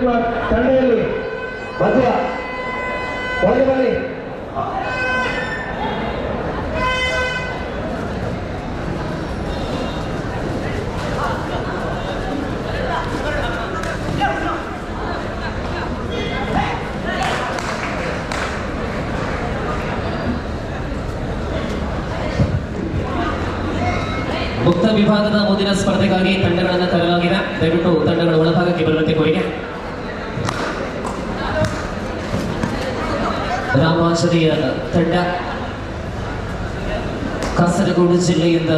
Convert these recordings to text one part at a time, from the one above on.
ನಡೆಯುವ ತಂಡದಲ್ಲಿ ಮಧ್ವ ಒಳಗೆ ಬನ್ನಿ. ಮುಕ್ತ ವಿಭಾಗದ ಮುಂದಿನ ಸ್ಪರ್ಧೆಗಾಗಿ ತಂಡಗಳನ್ನು ತರಲಾಗಿದೆ. ದಯವಿಟ್ಟು ತಂಡಗಳ ಒಳಭಾಗಕ್ಕೆ ಬರುವಂತೆ ಕೋರಿಕೆ. ರಾಮಾಂಜನೇಯ ತಂಡ ಕಾಸರಗೋಡು ಜಿಲ್ಲೆಯಿಂದ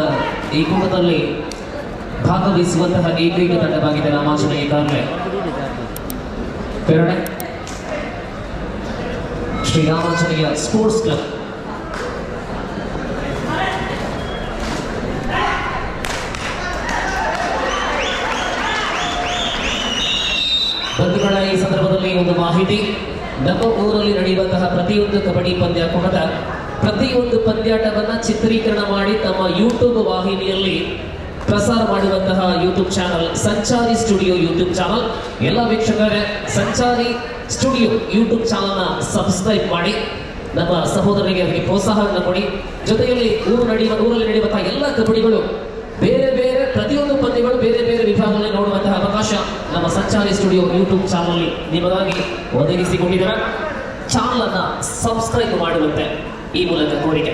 ಈ ಕೂಟದಲ್ಲಿ ಭಾಗವಹಿಸುವಂತಹ ಏಕೈಕ ತಂಡವಾಗಿದೆ ರಾಮಾಂಜನೇಯ ಕಾರ್ಲೆ. ಪ್ರೇರಣೆ ಶ್ರೀ ರಾಮಾಂಜನೇಯ ಸ್ಪೋರ್ಟ್ಸ್ ಕ್ಲಬ್. ಬಂಧುಗಳ ಈ ಸಂದರ್ಭದಲ್ಲಿ ಒಂದು ಮಾಹಿತಿ. ನಮ್ಮ ಊರಲ್ಲಿ ನಡೆಯುವಂತಹ ಪ್ರತಿಯೊಂದು ಕಬಡ್ಡಿ ಪಂದ್ಯಾಟದ ಪ್ರತಿಯೊಂದು ಪಂದ್ಯಾಟವನ್ನ ಚಿತ್ರೀಕರಣ ಮಾಡಿ ತಮ್ಮ ಯೂಟ್ಯೂಬ್ ವಾಹಿನಿಯಲ್ಲಿ ಪ್ರಸಾರ ಮಾಡುವಂತಹ ಯೂಟ್ಯೂಬ್ ಚಾನಲ್ ಸಂಚಾರಿ ಸ್ಟುಡಿಯೋ ಯೂಟ್ಯೂಬ್ ಚಾನಲ್. ಎಲ್ಲ ವೀಕ್ಷಕರೇ, ಸಂಚಾರಿ ಸ್ಟುಡಿಯೋ ಯೂಟ್ಯೂಬ್ ಚಾನಲ್ನ ಸಬ್ಸ್ಕ್ರೈಬ್ ಮಾಡಿ ನಮ್ಮ ಸಹೋದರರಿಗೆ ಅದಕ್ಕೆ ಪ್ರೋತ್ಸಾಹವನ್ನು ಕೊಡಿ. ಜೊತೆಯಲ್ಲಿ ಊರಲ್ಲಿ ನಡೆಯುವಂತಹ ಎಲ್ಲ ಕಬಡ್ಡಿಗಳು ಬೇರೆ ಬೇರೆ ಪ್ರತಿಯೊಂದು ಪಂದ್ಯಗಳು ಬೇರೆ ಬೇರೆ ವಿಭಾಗದಲ್ಲಿ ನೋಡುವಂತಹ ಅವಕಾಶ ನಮ್ಮ ಸಂಚಾರಿ ಸ್ಟುಡಿಯೋ ಯೂಟ್ಯೂಬ್ ಚಾನಲ್ ನಿಮಗಾಗಿ ಒದಗಿಸಿಕೊಂಡಿದ್ದಾರೆ. ಚಾನಲ್ ಅನ್ನ ಸಬ್ಸ್ಕ್ರೈಬ್ ಮಾಡುವಂತೆ ಈ ಮೂಲಕ ಕೋರಿಕೆ.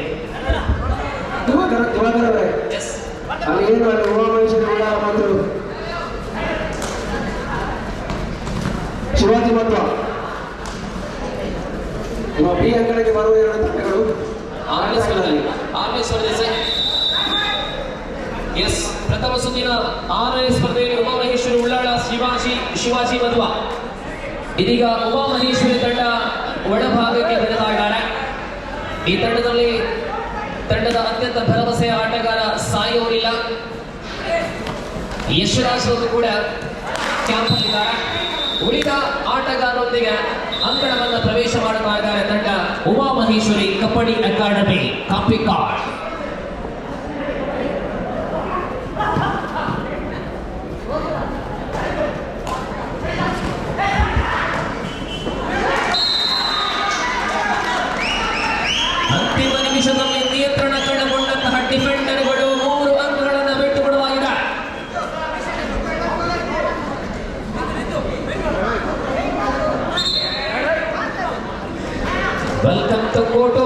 ಶಿವಾಜಿ ಮತ್ತು ಬಿ ಅಂಕಣಕ್ಕೆ ಬರುವ ಎರಡು ತಂಡಗಳು ಪ್ರಥಮ ಸುತ್ತಿನ 6ನೇ ಸ್ಪರ್ಧೆಯಲ್ಲಿ ಉಮಾಮಹೇಶ್ವರಿ ಉಳ್ಳಾಳ ಶಿವಾಜಿ ಮಧ್ವ. ಇದೀಗ ಉಮಾಮಹೇಶ್ವರಿ ತಂಡ ಒಳಭಾಗಕ್ಕೆ ಬೆಳೆದ ಇದ್ದಾರೆ. ಈ ತಂಡದ ಅತ್ಯಂತ ಭರವಸೆಯ ಆಟಗಾರ ಸಾಯಿ ಅವರಿಲ್ಲ. ಯಶರಾಜ್ ಅವರು ಕೂಡ ಕ್ಯಾಂಪಲ್ಲಿದ್ದಾರೆ. ಉಳಿದ ಆಟಗಾರರೊಂದಿಗೆ ಅಂಕಣವನ್ನು ಪ್ರವೇಶ ಮಾಡುತ್ತಾ ಇದ್ದಾರೆ ತಂಡ ಉಮಾಮಹೇಶ್ವರಿ ಕಬಡ್ಡಿ ಅಕಾಡೆಮಿ ಕಾಪಿಕಾಡ್. ಅಂತಿಮ ನಿಮಿಷದಲ್ಲಿ ನಿಯಂತ್ರಣ ಕಳೆದುಕೊಂಡಂತಹ ಡಿಫೆಂಡರ್ಗಳು 3 ಅಂಕಗಳನ್ನು ಬಿಟ್ಟುಕೊಡಲಾಗಿದೆ. ವೆಲ್ಕಮ್ ತೊಕ್ಕೋಟು.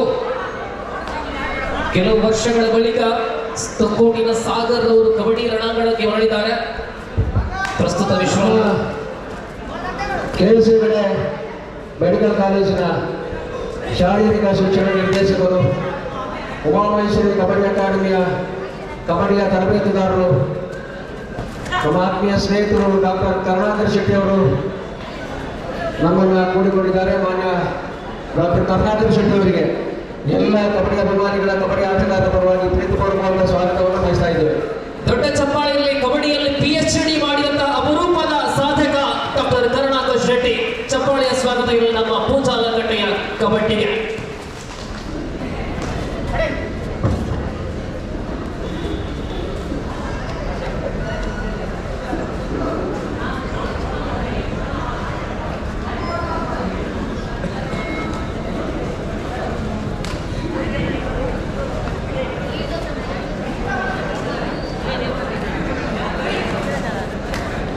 ಕೆಲವು ವರ್ಷಗಳ ಬಳಿಕ ತೊಕ್ಕೋಟಿನ ಸಾಗರ್ ಅವರು ಕಬಡ್ಡಿ ರಣಾಂಗಣಕ್ಕೆ ಹೊರಳಿದ್ದಾರೆ. ಪ್ರಸ್ತುತ ವಿಶ್ವ ಕೇಳಿಸಿದರೆ ಮೆಡಿಕಲ್ ಕಾಲೇಜಿನ ಶಾರೀರಿಕ ಶಿಕ್ಷಣ ನಿರ್ದೇಶಕರು, ಉಮಾಮಹೇಶ್ವರಿ ಕಬಡ್ಡಿ ಅಕಾಡೆಮಿಯ ಕಬಡ್ಡಿಯ ತರಬೇತುದಾರರು, ನಮ್ಮ ಆತ್ಮೀಯ ಸ್ನೇಹಿತರು ಡಾಕ್ಟರ್ ಕರುಣಾಕರ್ ಶೆಟ್ಟಿ ಅವರು ನಮ್ಮನ್ನು ಕೂಡಿಕೊಂಡಿದ್ದಾರೆ. ಮಾನ್ಯ ಡಾಕ್ಟರ್ ಕರುಣಾಕರ್ ಶೆಟ್ಟಿ ಅವರಿಗೆ ಎಲ್ಲ ಕಬಡ್ಡಿ ಅಭಿಮಾನಿಗಳ ಕಬಡ್ಡಿ ಆಟಗಾರರ ಪರವಾಗಿ ಪ್ರೀತಿಪೂರ್ವಕವಾದ ಸ್ವಾಗತವನ್ನು ಬಯಸ್ತಾ ಇದ್ದೇವೆ. ದೊಡ್ಡ ಚಪ್ಪಾಳೆಯಲ್ಲಿ ಕಬಡ್ಡಿಯಲ್ಲಿ PhD ಮಾಡಿದಂತಹ ಅಪರೂಪದ ಸಾಧಕ ಡಾಕ್ಟರ್ ಕರುಣಾಕರ್ ಶೆಟ್ಟಿ. ಚಪ್ಪಾಳೆಯ ಸ್ವಾಗತ ಇರಲಿ ನಮ್ಮ ಪೂಜಾಲಕಟ್ಟೆಯ ಕಬಡ್ಡಿಗೆ.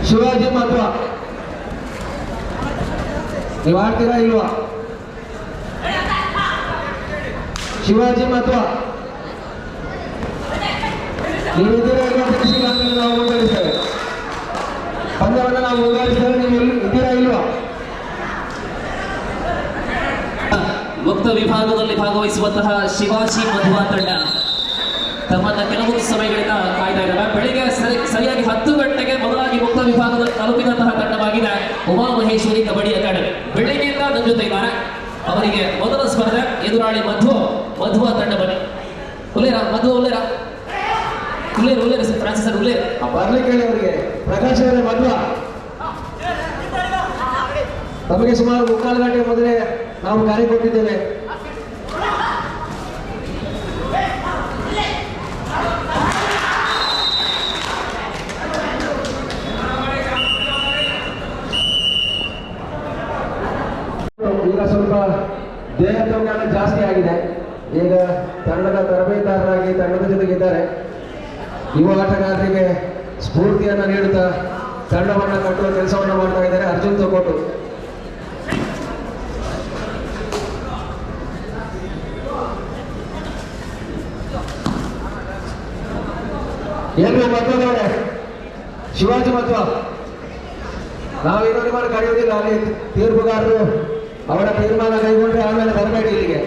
ಶಿವಾಜಿ ಮಧ್ವ, ನೀವು ಆಡ್ತೀರಾ ಇಲ್ವಾ? ಶಿವಾಜಿ ಮಧ್ವ ನೀವಿದ್ದೀರಾ ಇಲ್ವಾ ತಿಳಿಸಿ. ನಾವು ಮುಂದುವರಿಸ್ತೇವೆ ಪಂದ್ಯವನ್ನು. ನಾವು ಮುಂದುವರಿಸ್ತೇವೆ. ನೀವು ಇದ್ದೀರಾ ಇಲ್ವಾ? ಮುಕ್ತ ವಿಭಾಗದಲ್ಲಿ ಭಾಗವಹಿಸುವಂತಹ ಶಿವಾಜಿ ಮಧ್ವ ತಂಡ ತಮ್ಮನ್ನ ಕೆಲವು ಸಮಯಗಳಿಂದ ಕಾಯ್ತಾ ಇದ್ದಾರೆ. ಬೆಳಿಗ್ಗೆ ಸರಿಯಾಗಿ 10 ಗಂಟೆಗೆ ಮೊದಲಾಗಿ ಮುಕ್ತ ವಿಭಾಗದಲ್ಲಿ ತಲುಪಿದಂತಹ ತಂಡವಾಗಿದೆ ಉಮಾಮಹೇಶ್ವರಿ ಕಬಡ್ಡಿ ಅಕಾಡೆಮಿ. ಬೆಳಿಗ್ಗೆಯಿಂದ ನಮ್ಮ ಜೊತೆ ಇದ್ದಾರೆ. ಅವರಿಗೆ ಮೊದಲ ಸ್ಪರ್ಧೆ ಎದುರಾಳಿ ಮಧ್ವ ತಂಡ. ಬನ್ನಿ ಉಲ್ಲೇರ ಮಧ್ವ, ಉಲ್ಲೇರ ಫ್ರಾನ್ಸಿಸ್ ಸರ್ ಉಲ್ಲೇರ ಬರ್ಲಿಕ್ಕೆ ಹೇಳಿ ಅವರಿಗೆ. ಪ್ರಕಾಶ್ ಅವರೇ ಮಧ್ವ, ನಮಗೆ ಸುಮಾರು 3/4 ಗಂಟೆ ಮೊದಲೇ ನಾವು ಕರೆ ಕೊಟ್ಟಿದ್ದೇವೆ. ಪ್ರಜ್ಞಾನ ಜಾಸ್ತಿ ಆಗಿದೆ. ಈಗ ತಂಡದ ತರಬೇತುದಾರರಾಗಿ ತಂಡದ ಜೊತೆಗಿದ್ದಾರೆ. ಯುವ ಆಟಗಾರರಿಗೆ ಸ್ಫೂರ್ತಿಯನ್ನು ನೀಡುತ್ತಾ ತಂಡವನ್ನು ಕಟ್ಟುವ ಕೆಲಸವನ್ನು ಮಾಡ್ತಾ ಇದ್ದಾರೆ ಅರ್ಜುನ್ ತೊಕೋಟು. ಏನು ಮಧ್ವದವರೇ, ಶಿವಾಜಿ ಮಧ್ವ, ನಾವು ಇನ್ನೊಂದು ಮಾಡಿ ಕರೆಯುವುದಿಲ್ಲ. ಅಲ್ಲಿ ತೀರ್ಪುಗಾರರು ಅವರ ತೀರ್ಮಾನ ಕೈಗೊಂಡ್ರೆ ಆಮೇಲೆ ಬರಬೇಡಿ ಇಲ್ಲಿಗೆ.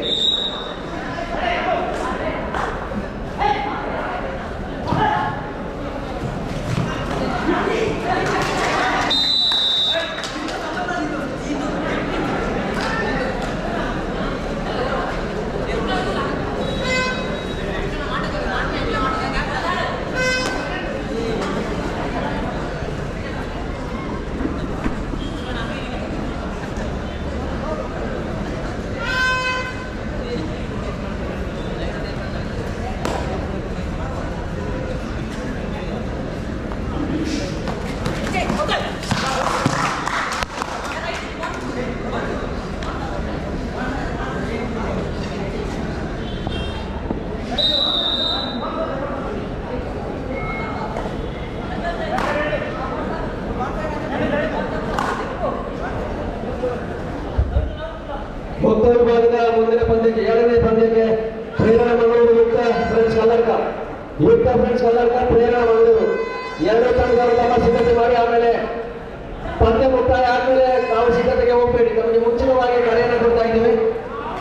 ಉತ್ತರ ವಿಭಾಗದ ಮುಂದಿನ ಪಂದ್ಯಕ್ಕೆ 7ನೇ ಪಂದ್ಯಕ್ಕೆ ಪ್ರೇರಣಾ ಮಂಗಳೂರು ಯುಕ್ತ ಫ್ರೆಂಡ್ಸ್ ಕಲ್ಲರ್ಕ ಪ್ರೇರಣಾ ಮಂಗಳೂರು ಎರಡು ತಂಡದವರು ತಮ್ಮ ಸಿದ್ಧತೆ ಮಾಡಿ ಆಮೇಲೆ ಪಂದ್ಯ ಮುಕ್ತಾಯ ಆದ್ಮೇಲೆ ನಾವು ಸಿದ್ಧತೆಗೆ ಹೋಗ್ಬೇಡಿ. ನಮಗೆ ಮುಂಚಿತವಾಗಿ ಕರೆಯನ್ನು ಕೊಡ್ತಾ ಇದ್ದೀವಿ,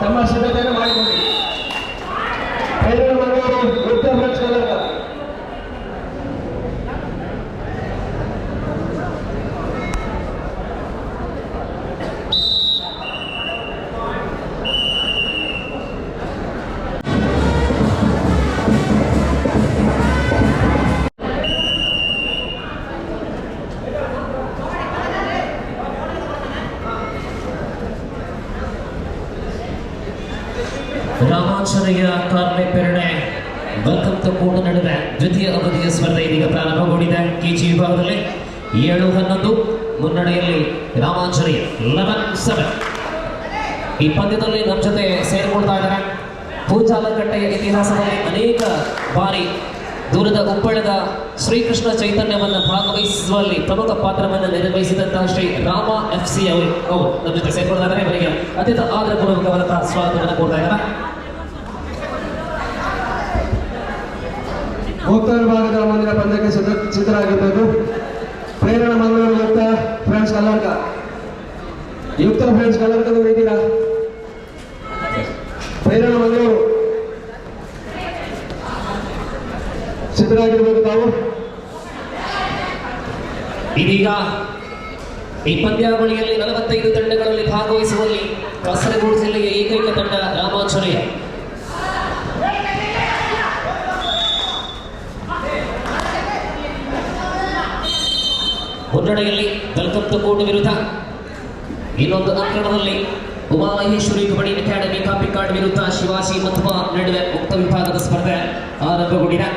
ತಮ್ಮ ಸಿದ್ಧತೆಯನ್ನು ಮಾಡಿಕೊಳ್ಳಿ. ಪ್ರೇರಣಾ ಮಂಗಳೂರು ಯುಕ್ತ ಫ್ರೆಂಡ್ಸ್ ಕಲ್ಲರ್ಕ. ರಾಮಾಂಜನೇಯ ಕಾರ್ನೆ ಪೆರಡೆ ವೆಲ್ಕಮ್ ಟು ಕೋರ್ಟ್ ನಡುವೆ ದ್ವಿತೀಯ ಅವಧಿಯ ಸ್ಪರ್ಧೆ ಇದೀಗ ಪ್ರಾರಂಭಗೊಂಡಿದೆ. ಕೆಜಿ ವಿಭಾಗದಲ್ಲಿ 7-11 ಮುನ್ನಡೆಯಲ್ಲಿ ರಾಮಾಂಜನೇಯ 11-7. ಈ ಪಂದ್ಯದಲ್ಲಿ ನಮ್ಮ ಜೊತೆ ಸೇರಿಕೊಳ್ತಾ ಇದ್ದಾರೆ ಪೂಜಾಲಕಟ್ಟೆಯ ಇತಿಹಾಸದಲ್ಲಿ ಅನೇಕ ಬಾರಿ ದೂರದ ಉಪ್ಪಳದ ಶ್ರೀಕೃಷ್ಣ ಚೈತನ್ಯವನ್ನು ಭಾಗವಹಿಸುವಲ್ಲಿ ಪ್ರಮುಖ ಪಾತ್ರವನ್ನು ನಿರ್ವಹಿಸಿದಂತಹ ಶ್ರೀ ರಾಮ FC ಅವರು ನಮ್ಮ ಜೊತೆ ಸೇರಿಕೊಳ್ತಾ ಇದ್ದಾರೆ. ಇವರಿಗೆ ಅತ್ಯಂತ ಆದರಪೂರ್ವಕವಾದ ಸ್ವಾಗತವನ್ನು ಕೊಡ್ತಾ ಇದ್ದಾರೆ. ಉತ್ತರ ವಿಭಾಗದ ಮುಂದಿನ ಪಂದ್ಯಕ್ಕೆ ಸಿದ್ಧರಾಗಿರಬೇಕು. ಪ್ರೇರಣಾ ಮಂಗಳೂರು ಯುಕ್ತ ಫ್ರೆಂಡ್ಸ್ ಕಲ್ಲರ್ಕ. ಯುಕ್ತ ಫ್ರೆಂಡ್ಸ್ ಕಲ್ಲರ್ಕದವರು ಇದ್ದೀರಾ? ಪ್ರೇರಣಾ ಮಂಗಳೂರು ಸಿದ್ಧರಾಗಿರ್ಬೇಕು ತಾವು. ಇದೀಗ ಈ ಪಂದ್ಯಾವಳಿಯಲ್ಲಿ 45 ತಂಡಗಳಲ್ಲಿ ಭಾಗವಹಿಸುವಲ್ಲಿ ಕಾಸರಗೋಡು ಜಿಲ್ಲೆಯ ಏಕೈಕ ತಂಡ ರಾಮಾಂಜನೇಯ. ಮುನ್ನಡೆಯಲ್ಲಿ ವೆಲ್ಕಮ್ ಟು ಕೋರ್ಟ್ ವಿರುದ್ಧ ಇನ್ನೊಂದು ಅಂಕಣದಲ್ಲಿ ಉಮಾಮಹೇಶ್ವರಿ ಕಬಡ್ಡಿ ಅಕಾಡೆಮಿ ಕಾಪಿಕಾಡ್ ವಿರುದ್ಧ ಶಿವಾಜಿ ಮಧ್ವ ನಡುವೆ ಮುಕ್ತ ವಿಭಾಗದ ಸ್ಪರ್ಧೆ ಆರಂಭಗೊಂಡಿದೆ.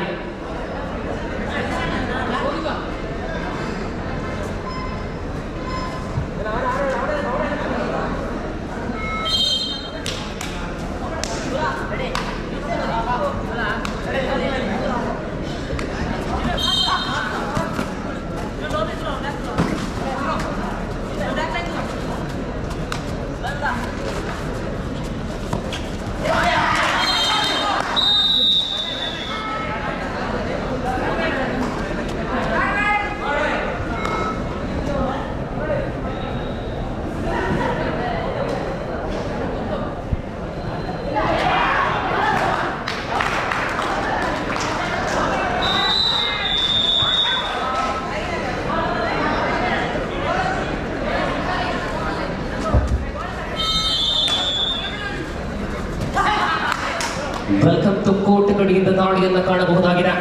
ವೆಲ್ಕಮ್ ಟು ಕೋರ್ಟ್ ಕಡೆಯಿಂದ ದಾಳಿಯನ್ನು ಕಾಣಬಹುದಾಗಿದೆ.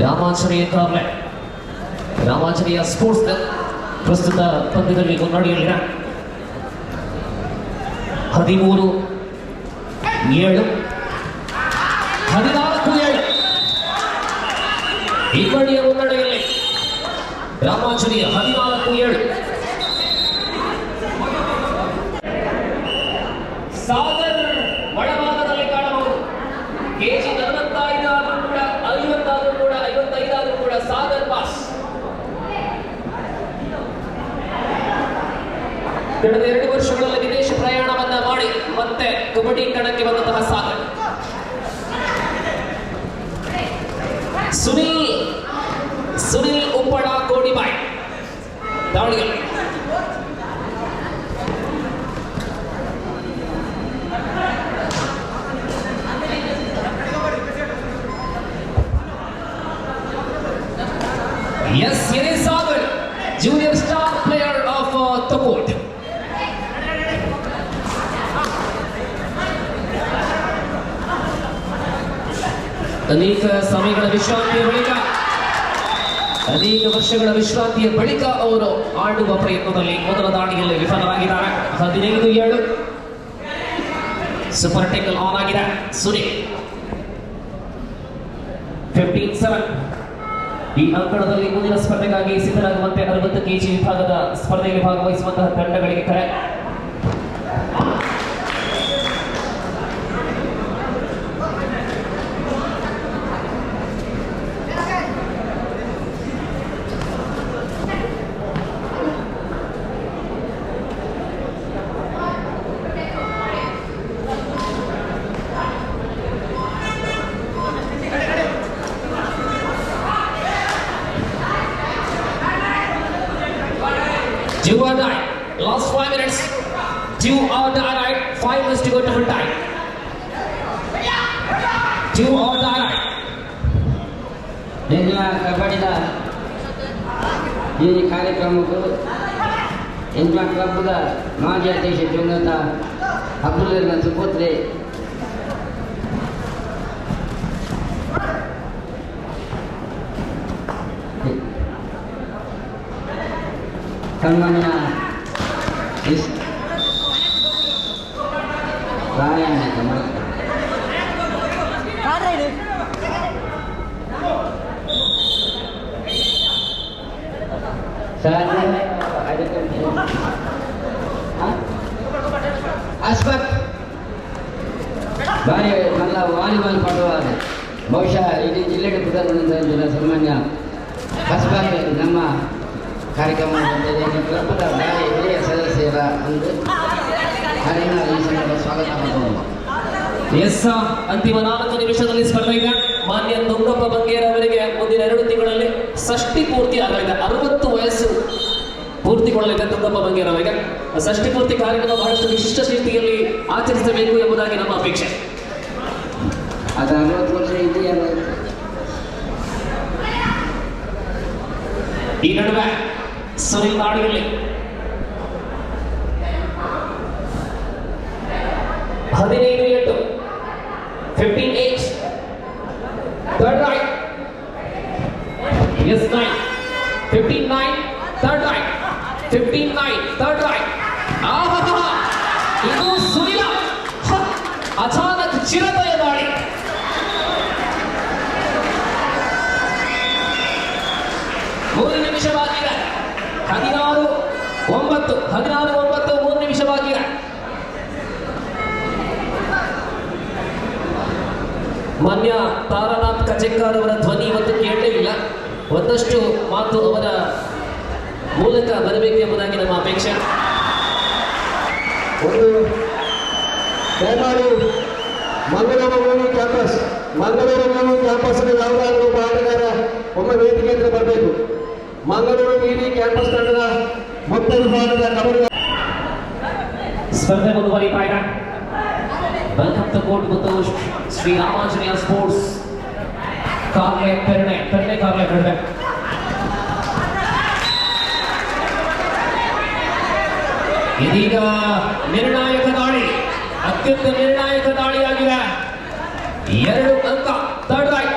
ರಾಮಾಂಜನೇಯ ಕಾರ್ಲೆ ರಾಮಾಂಜನೇಯ ಸ್ಪೋರ್ಟ್ಸ್ ಪ್ರಸ್ತುತ ಪಂದ್ಯದಲ್ಲಿ ಮುನ್ನಡೆಯಲ್ಲಿದೆ 13-7 14-7 ಇಬ್ಬರಿಯ ಮುನ್ನಡೆಯಲ್ಲಿ ರಾಮಾಂಜನೇಯ 14-7. ಕಳೆದ 2 ವರ್ಷಗಳಲ್ಲಿ ವಿದೇಶ ಪ್ರಯಾಣವನ್ನ ಮಾಡಿ ಮತ್ತೆ ಕಬಡ್ಡಿ ಕಣಕ್ಕೆ ಬಂದಂತಹ ಸಾಗರ್. ಸುನಿಲ್ ಉಪ್ಪಳ ಕೋಡಿಬಾಯ್ ದಾಳಿಯಲ್ಲಿ Yes, Yeri Sagar, junior star player of Tokot. ಅನೇಕ ಸಮಯಗಳ ವಿಶ್ರಾಂತಿಯ ಬಳಿಕ ಅನೇಕ ವರ್ಷಗಳ ವಿಶ್ರಾಂತಿಯ ಬಳಿಕ ಅವರು ಆಡುವ ಪ್ರಯತ್ನದಲ್ಲಿ ಮೊದಲ ದಾಳಿಯಲ್ಲಿ ವಿಫಲರಾಗಿದ್ದಾರೆ. 15-7 ಸೂಪರ್ ಟೆಕಲ್ ಆನ್ ಆಗಿದೆ. ಸುನಿಲ್ 15-7 ಈ ಅಂಕಣದಲ್ಲಿ ಮುಂದಿನ ಸ್ಪರ್ಧೆಗಾಗಿ ಸಿದ್ಧರಾಗುವಂತೆ 60 kg ವಿಭಾಗದ ಸ್ಪರ್ಧೆಯಲ್ಲಿ ಭಾಗವಹಿಸುವಂತಹ ತಂಡಗಳಿಗೆ ಕರೆ. Do or die. Last 5 minutes. Do or die. Right. 5 minutes to go to full time. Do or die. Right. ಈಗ ಕಬಡ್ಡಿದ ಈ ಕಾರ್ಯಕ್ರಮಕ್ಕೂ ಇಂಗ್ಲಾ ಕ್ಲಬ್ದ ಮಾಜಿ ಅಧ್ಯಕ್ಷ ಶ್ರೀಯುತ ಅಬ್ದುಲ್ ಸುಪುತ್ರಿ ಸನ್ಮಾನ್ಯ ರಾಯಣ್ಣ ಅಸ್ಪತ್ ಭಾರಿ നല്ല ವಾಲಿಬಾಲ್ ಪಟುವಾದ ಬಹುಶಃ ಇಡೀ ಜಿಲ್ಲೆಗೆ ಪುದರ್ನಿಂದ ಸನ್ಮಾನ್ಯ ಅಸ್ಪತ್ ನಮ್ಮ ಕಾರ್ಯಕ್ರಮ ಕ್ಲಬ್ದ ಭಾರಿ ಹಿರಿಯ ಸದಸ್ಯರ ಒಂದು ಅರಿನ ಈ ಸಂದರ್ಭ ಸ್ವಾಗತ ಮಾಡುವುದು. ಎಸ್, ಅಂತಿಮ 4 ನಿಮಿಷದಲ್ಲಿ ಸ್ಪರ್ಧೆ ಇದೆ. ಮಾನ್ಯ ದುಂಗಪ್ಪ ಬಂಗೇರ ಅವರಿಗೆ ಮುಂದಿನ 2 ತಿಂಗಳಲ್ಲಿ ಷಷ್ಠಿ ಪೂರ್ತಿ ಆಗಲಿದೆ. 60 ವಯಸ್ಸು ಪೂರ್ತಿಗೊಳ್ಳಲಿದೆ ದುಂಗಪ್ಪ ಬಂಗೇರ ಅವರಿಗೆ. ಷಷ್ಠಿ ಪೂರ್ತಿ ಕಾರ್ಯಕ್ರಮ ಬಹಳಷ್ಟು ವಿಶಿಷ್ಟ ರೀತಿಯಲ್ಲಿ ಆಚರಿಸಬೇಕು ಎಂಬುದಾಗಿ ನಮ್ಮ ಅಪೇಕ್ಷೆ. ಅದು 60 ವರ್ಷ ಇದೆಯಲ್ಲ. ಈ ನಡುವೆ ಸುನಿಲ್ ದಾಳಿಯಲ್ಲಿ 15-8 15-8 third right. Yes, 9 15-9 third right. 15-9 third right. ಇದು ಸುನಿಲ ಅಚಾನಕ್ ಚಿರತೆಯ ದಾಳಿ. ಮೂರು ನಿಮಿಷ ಬಾಕಿದೆ. 16-9 3 ನಿಮಿಷ ಬಾಕಿದೆ. ಮಾನ್ಯ ತಾರಾನಾಥ್ ಕಚೆಕ್ಕಾರ್ ಅವರ ಧ್ವನಿ ಇವತ್ತು ಕೇಳಲೇ ಇಲ್ಲ. ಒಂದಷ್ಟು ಮಾತು ಅವರ ಮೂಲಕ ಬರಬೇಕು ಎಂಬುದಾಗಿ ನಮ್ಮ ಅಪೇಕ್ಷೆ. ಒಂದು ದಯಮಾಡಿ ಮಂಗಳೂರು ಕ್ಯಾಂಪಸ್ನ ಯಾವುದಾದ್ರೂ ಒಬ್ಬ ಆಟಗಾರ ಒಮ್ಮೆ ವೇದಿಕೆ ಹತ್ರ ಬರಬೇಕು. ಮಂಗಳೂರು ವಿವಿ ಕ್ಯಾಂಪಸ್ ತಂಡದ ಮೊತ್ತ ವಿಭಾಗದ ಕಬಡ್ಡಿ ಸ್ಪರ್ಧೆ ಮುಂದುವರಿತಾ ಇದೆ. ವೆಲ್ಕಮ್ ಟು ಕೋರ್ಟ್ ಮತ್ತು ಶ್ರೀ ರಾಮಾಂಜನೇಯ ಸ್ಪೋರ್ಟ್ಸ್ ಕಾರ್ಲೆ ಪೆರ್ನೆ ಕಾರ್ಲೆ ಪೆರ್ನೆ. ಇದೀಗ ನಿರ್ಣಾಯಕ ದಾಳಿ, ಅತ್ಯಂತ ನಿರ್ಣಾಯಕ ದಾಳಿಯಾಗಿದೆ. 2 ಅಂಕ. ಥರ್ಡ್ ರೈಟ್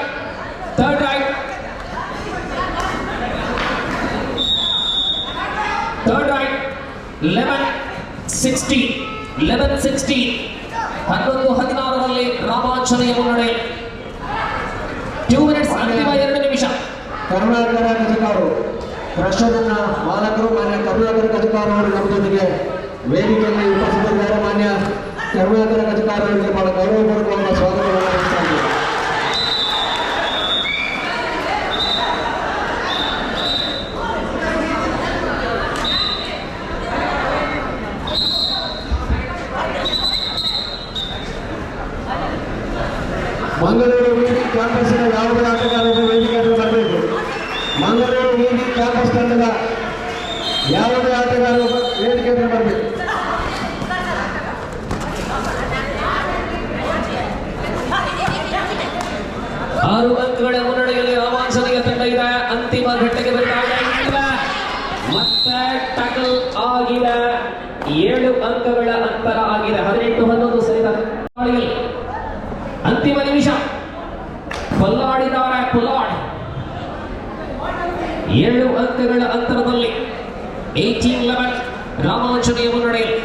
11-16 11-16 ರಾಮಾಂಜನೇಯ ಮುನ್ನಡೆ. 2 minutes ಅಂತಿಮ 2 ನಿಮಿಷ. ಕರ್ನಾಟಕ ಕಥೆಗಾರರು ರಾಷ್ಟ್ರದ ಮಾಲಕರು ಮಾನ್ಯ ಕರ್ನಾಟಕ ಕಥೆಗಾರರು ನಮ್ಮ ಜೊತೆಗೆ ವೇದಿಕೆಯಲ್ಲಿ ಉಪಸ್ಥಿತರಿದ್ದಾರೆ. ಮಾನ್ಯ ಕರ್ನಾಟಕ ಕಥೆಗಾರರಿಗೆ ಬಹಳ ಗೌರವಪೂರ್ವಕವಾದ ಸ್ವಾಗತವನ್ನು ನೀಡುತ್ತಾ ಇದ್ದೇವೆ. ಮಂಗಳೂರು ವಿವಿ ಕ್ಯಾಂಪಸ್ಸಿನ ಯಾವುದೇ ಆಟಗಾರರು ವೇದಿಕೆಗೆ ಬರಬೇಕು. ಮಂಗಳೂರು ವಿವಿ ಕ್ಯಾಂಪಸ್ ತಂಡದ ಯಾವುದೇ ಆಟಗಾರರು ವೇದಿಕೆಗೆ ಬರಬೇಕು. ಆರು ಅಂಕಗಳ ಮುನ್ನಡೆಯಲ್ಲಿ ರಾಮಾಂಜನೇಯ ತಂಡ ಇದೆ. ಅಂತಿಮ ಘಟ್ಟಕ್ಕೆ ಬರ್ತಾರೆ. ಮತ್ತೆ ಟಕಲ್ ಆಗಿದೆ. 7 ಅಂಕಗಳ ಅಂತರ ಆಗಿದೆ. 18-11 ಸರಿದ ಅಂತಿಮ ನಿಮಿಷ. ಪೊಲ್ಲಾಡಿದ್ದಾರೆ ಪೊಲ್ಲಾಡ್. 7 ಅಂಕಗಳ ಅಂತರದಲ್ಲಿ 18-11 ರಾಮಾಂಜನೇಯ ಮುನ್ನಡೆಯಲ್ಲಿ.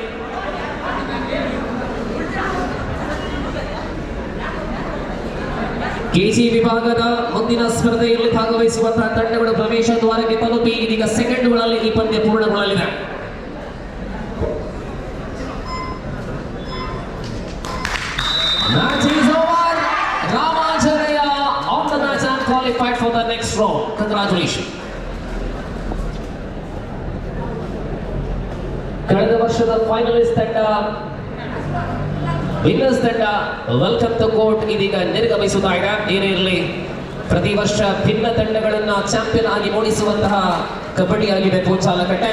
ಕೆಜಿ ವಿಭಾಗದ ಮುಂದಿನ ಸ್ಪರ್ಧೆಯಲ್ಲಿ ಭಾಗವಹಿಸುವಂತಹ ತಂಡಗಳು ಪ್ರವೇಶ ದ್ವಾರಕ್ಕೆ ತಲುಪಿ ಇದೀಗ ಸೆಕೆಂಡ್ಗಳಲ್ಲಿ ಈ ಪಂದ್ಯ ಪೂರ್ಣಗೊಳ್ಳಲಿದೆ. Match is over. Ramanjaya on the match and qualified for the next round. Congratulations. ಕಳೆದ ವರ್ಷದ ಫೈನಲಿಸ್ಟ್ ತಂಡ ವಿನ್ನರ್ಸ್ ತಂಡ ವೆಲ್ಕಮ್ ಟು ಕೋರ್ಟ್ ಇದೀಗ ನಿರ್ಗಮಿಸುತ್ತಾ ಇದೆ. ಏನೇ ಇರಲಿ, ಪ್ರತಿ ವರ್ಷ ಭಿನ್ನ ತಂಡಗಳನ್ನ ಚಾಂಪಿಯನ್ ಆಗಿ ಮೂಡಿಸುವಂತಹ ಕಬಡ್ಡಿ ಆಗಿದೆ ಪೂಂಚಾಲಕಟ್ಟೆ.